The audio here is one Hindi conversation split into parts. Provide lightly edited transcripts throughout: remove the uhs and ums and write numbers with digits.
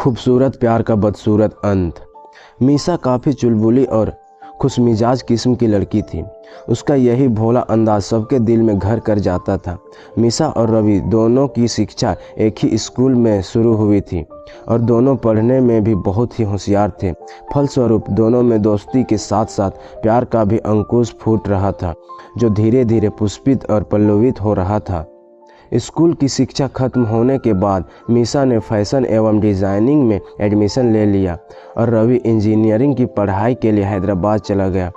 खूबसूरत प्यार का बदसूरत अंत। मीसा काफ़ी चुलबुली और खुशमिजाज किस्म की लड़की थी। उसका यही भोला अंदाज सबके दिल में घर कर जाता था। मीसा और रवि दोनों की शिक्षा एक ही स्कूल में शुरू हुई थी और दोनों पढ़ने में भी बहुत ही होशियार थे। फलस्वरूप दोनों में दोस्ती के साथ साथ प्यार का भी अंकुश फूट रहा था, जो धीरे धीरे पुष्पित और पल्लवित हो रहा था। स्कूल की शिक्षा खत्म होने के बाद मीसा ने फैशन एवं डिज़ाइनिंग में एडमिशन ले लिया और रवि इंजीनियरिंग की पढ़ाई के लिए हैदराबाद चला गया।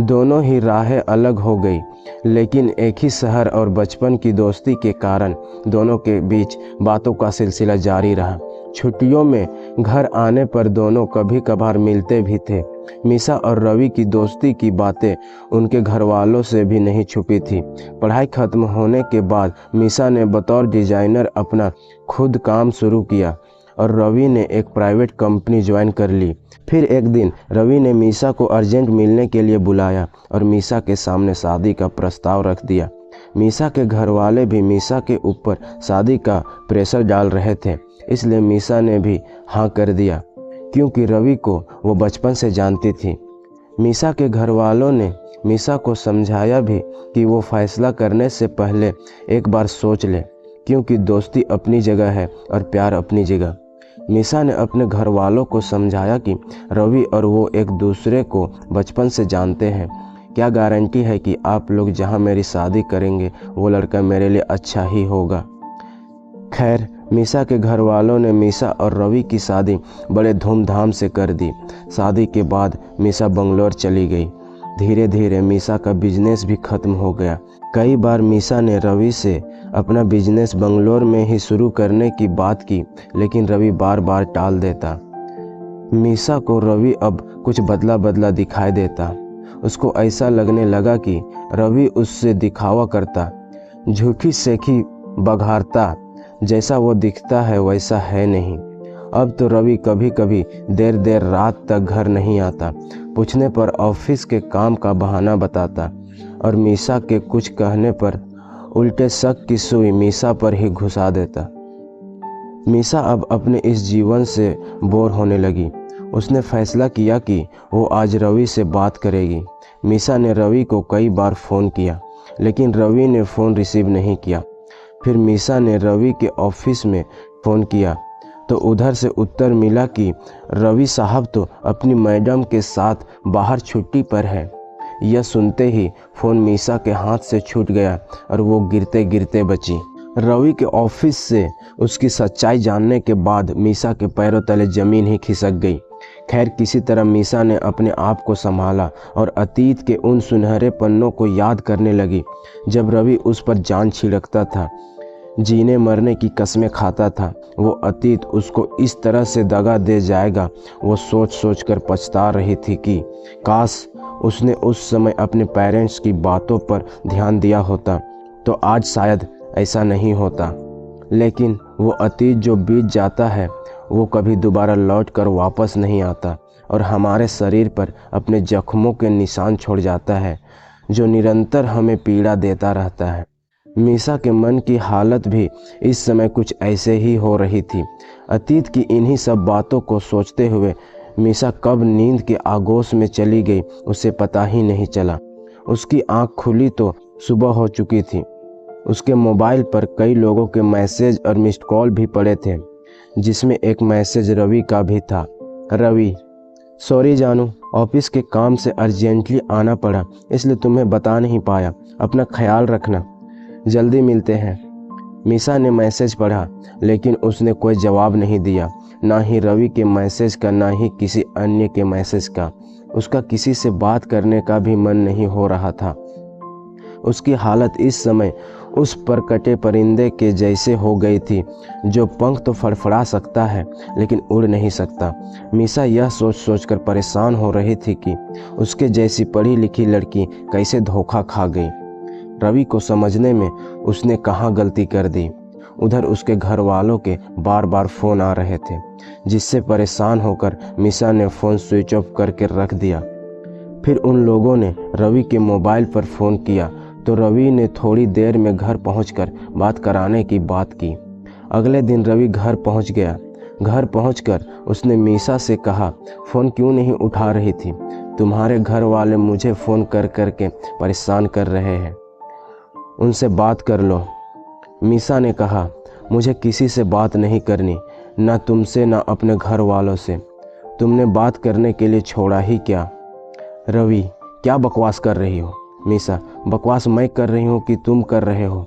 दोनों ही राहें अलग हो गई, लेकिन एक ही शहर और बचपन की दोस्ती के कारण दोनों के बीच बातों का सिलसिला जारी रहा। छुट्टियों में घर आने पर दोनों कभी कभार मिलते भी थे। मीसा और रवि की दोस्ती की बातें उनके घर वालों से भी नहीं छुपी थी। पढ़ाई खत्म होने के बाद मीसा ने बतौर डिज़ाइनर अपना खुद काम शुरू किया और रवि ने एक प्राइवेट कंपनी ज्वाइन कर ली। फिर एक दिन रवि ने मीसा को अर्जेंट मिलने के लिए बुलाया और मीसा के सामने शादी का प्रस्ताव रख दिया। मीसा के घर वाले भी मीसा के ऊपर शादी का प्रेशर डाल रहे थे, इसलिए मीसा ने भी हाँ कर दिया, क्योंकि रवि को वो बचपन से जानती थी। मीसा के घर वालों ने मीसा को समझाया भी कि वो फैसला करने से पहले एक बार सोच ले, क्योंकि दोस्ती अपनी जगह है और प्यार अपनी जगह। मीसा ने अपने घर वालों को समझाया कि रवि और वो एक दूसरे को बचपन से जानते हैं। क्या गारंटी है कि आप लोग जहां मेरी शादी करेंगे वो लड़का मेरे लिए अच्छा ही होगा। खैर, मीसा के घर वालों ने मीसा और रवि की शादी बड़े धूमधाम से कर दी। शादी के बाद मीसा बंगलोर चली गई। धीरे धीरे मीसा का बिजनेस भी खत्म हो गया। कई बार मीसा ने रवि से अपना बिजनेस बंगलोर में ही शुरू करने की बात की, लेकिन रवि बार बार टाल देता। मीसा को रवि अब कुछ बदला बदला दिखाई देता। उसको ऐसा लगने लगा कि रवि उससे दिखावा करता, झूठी सेखी बघारता, जैसा वो दिखता है वैसा है नहीं। अब तो रवि कभी कभी देर देर रात तक घर नहीं आता। पूछने पर ऑफिस के काम का बहाना बताता और मीसा के कुछ कहने पर उल्टे शक की सुई मीसा पर ही घुसा देता। मीसा अब अपने इस जीवन से बोर होने लगी। उसने फैसला किया कि वो आज रवि से बात करेगी। मीसा ने रवि को कई बार फ़ोन किया, लेकिन रवि ने फ़ोन रिसीव नहीं किया। फिर मीसा ने रवि के ऑफिस में फ़ोन किया तो उधर से उत्तर मिला कि रवि साहब तो अपनी मैडम के साथ बाहर छुट्टी पर है। यह सुनते ही फ़ोन मीसा के हाथ से छूट गया और वो गिरते गिरते बची। रवि के ऑफिस से उसकी सच्चाई जानने के बाद मीसा के पैरों तले ज़मीन ही खिसक गई। खैर, किसी तरह मीसा ने अपने आप को संभाला और अतीत के उन सुनहरे पन्नों को याद करने लगी जब रवि उस पर जान छिड़कता था, जीने मरने की कस्में खाता था। वो अतीत उसको इस तरह से दगा दे जाएगा, वो सोच सोच कर पछता रही थी कि काश उसने उस समय अपने पेरेंट्स की बातों पर ध्यान दिया होता तो आज शायद ऐसा नहीं होता। लेकिन वो अतीत जो बीत जाता है वो कभी दोबारा लौट कर वापस नहीं आता और हमारे शरीर पर अपने जख्मों के निशान छोड़ जाता है, जो निरंतर हमें पीड़ा देता रहता है। मीसा के मन की हालत भी इस समय कुछ ऐसे ही हो रही थी। अतीत की इन्हीं सब बातों को सोचते हुए मीसा कब नींद के आगोश में चली गई उसे पता ही नहीं चला। उसकी आंख खुली तो सुबह हो चुकी थी। उसके मोबाइल पर कई लोगों के मैसेज और मिस्ड कॉल भी पड़े थे, जिसमें एक मैसेज रवि का भी था। रवि, सॉरी जानू, ऑफिस के काम से अर्जेंटली आना पड़ा, इसलिए तुम्हें बता नहीं पाया। अपना ख्याल रखना, जल्दी मिलते हैं। मीसा ने मैसेज पढ़ा, लेकिन उसने कोई जवाब नहीं दिया, ना ही रवि के मैसेज का, ना ही किसी अन्य के मैसेज का। उसका किसी से बात करने का भी मन नहीं हो रहा था। उसकी हालत इस समय उस पर कटे परिंदे के जैसे हो गई थी, जो पंख तो फड़फड़ा सकता है लेकिन उड़ नहीं सकता। मीसा यह सोच सोच कर परेशान हो रही थी कि उसके जैसी पढ़ी लिखी लड़की कैसे धोखा खा गई। रवि को समझने में उसने कहाँ गलती कर दी। उधर उसके घर वालों के बार बार फ़ोन आ रहे थे, जिससे परेशान होकर मीसा ने फ़ोन स्विच ऑफ करके रख दिया। फिर उन लोगों ने रवि के मोबाइल पर फ़ोन किया तो रवि ने थोड़ी देर में घर पहुंचकर बात कराने की बात की। अगले दिन रवि घर पहुंच गया घर पहुंचकर उसने मीसा से कहा, फ़ोन क्यों नहीं उठा रही थी? तुम्हारे घर वाले मुझे फ़ोन कर कर के परेशान कर रहे हैं, उनसे बात कर लो। मीसा ने कहा, मुझे किसी से बात नहीं करनी, ना तुमसे ना अपने घर वालों से। तुमने बात करने के लिए छोड़ा ही क्या? रवि, क्या बकवास कर रही हो? मीसा, बकवास मैं कर रही हूँ कि तुम कर रहे हो?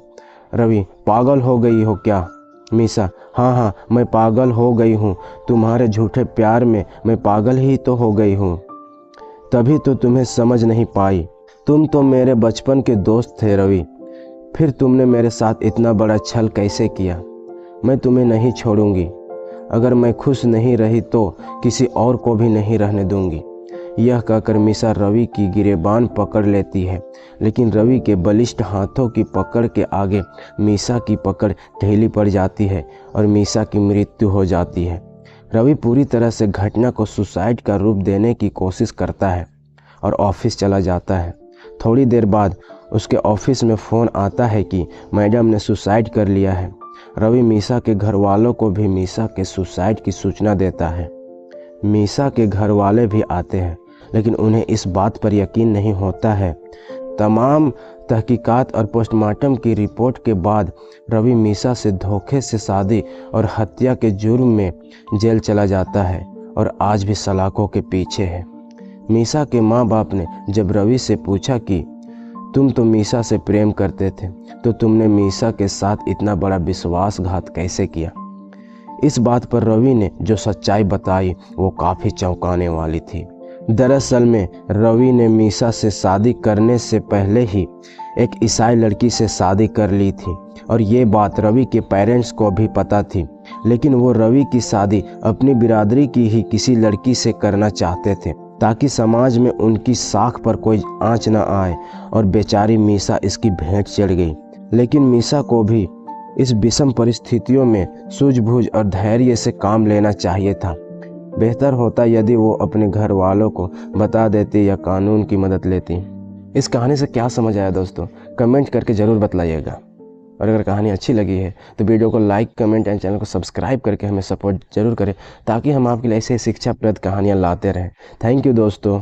रवि, पागल हो गई हो क्या? मीसा, हाँ, मैं पागल हो गई हूँ। तुम्हारे झूठे प्यार में मैं पागल ही तो हो गई हूँ, तभी तो तुम्हें समझ नहीं पाई। तुम तो मेरे बचपन के दोस्त थे रवि, फिर तुमने मेरे साथ इतना बड़ा छल कैसे किया? मैं तुम्हें नहीं छोड़ूंगी। अगर मैं खुश नहीं रही तो किसी और को भी नहीं रहने दूंगी। यह कहकर मीसा रवि की गिरेबान पकड़ लेती है, लेकिन रवि के बलिष्ठ हाथों की पकड़ के आगे मीसा की पकड़ ढीली पड़ जाती है और मीसा की मृत्यु हो जाती है। रवि पूरी तरह से घटना को सुसाइड का रूप देने की कोशिश करता है और ऑफिस चला जाता है। थोड़ी देर बाद उसके ऑफिस में फ़ोन आता है कि मैडम ने सुसाइड कर लिया है। रवि मीसा के घर वालों को भी मीसा के सुसाइड की सूचना देता है। मीसा के घर वाले भी आते हैं, लेकिन उन्हें इस बात पर यकीन नहीं होता है। तमाम तहकीकात और पोस्टमार्टम की रिपोर्ट के बाद रवि मीसा से धोखे से शादी और हत्या के जुर्म में जेल चला जाता है और आज भी सलाखों के पीछे है। मीसा के माँ बाप ने जब रवि से पूछा कि तुम तो मीसा से प्रेम करते थे, तो तुमने मीसा के साथ इतना बड़ा विश्वासघात कैसे किया? इस बात पर रवि ने जो सच्चाई बताई वो काफ़ी चौंकाने वाली थी। दरअसल में रवि ने मीसा से शादी करने से पहले ही एक ईसाई लड़की से शादी कर ली थी और ये बात रवि के पेरेंट्स को भी पता थी, लेकिन वो रवि की शादी अपनी बिरादरी की ही किसी लड़की से करना चाहते थे ताकि समाज में उनकी साख पर कोई आंच न आए। और बेचारी मीसा इसकी भेंट चढ़ गई। लेकिन मीसा को भी इस विषम परिस्थितियों में सूझबूझ और धैर्य से काम लेना चाहिए था। बेहतर होता यदि वो अपने घर वालों को बता देती या कानून की मदद लेती। इस कहानी से क्या समझ आया दोस्तों, कमेंट करके ज़रूर बताइएगा। और अगर कहानी अच्छी लगी है तो वीडियो को लाइक, कमेंट एंड चैनल को सब्सक्राइब करके हमें सपोर्ट जरूर करें, ताकि हम आपके लिए ऐसे शिक्षाप्रद कहानियाँ लाते रहें। थैंक यू दोस्तों।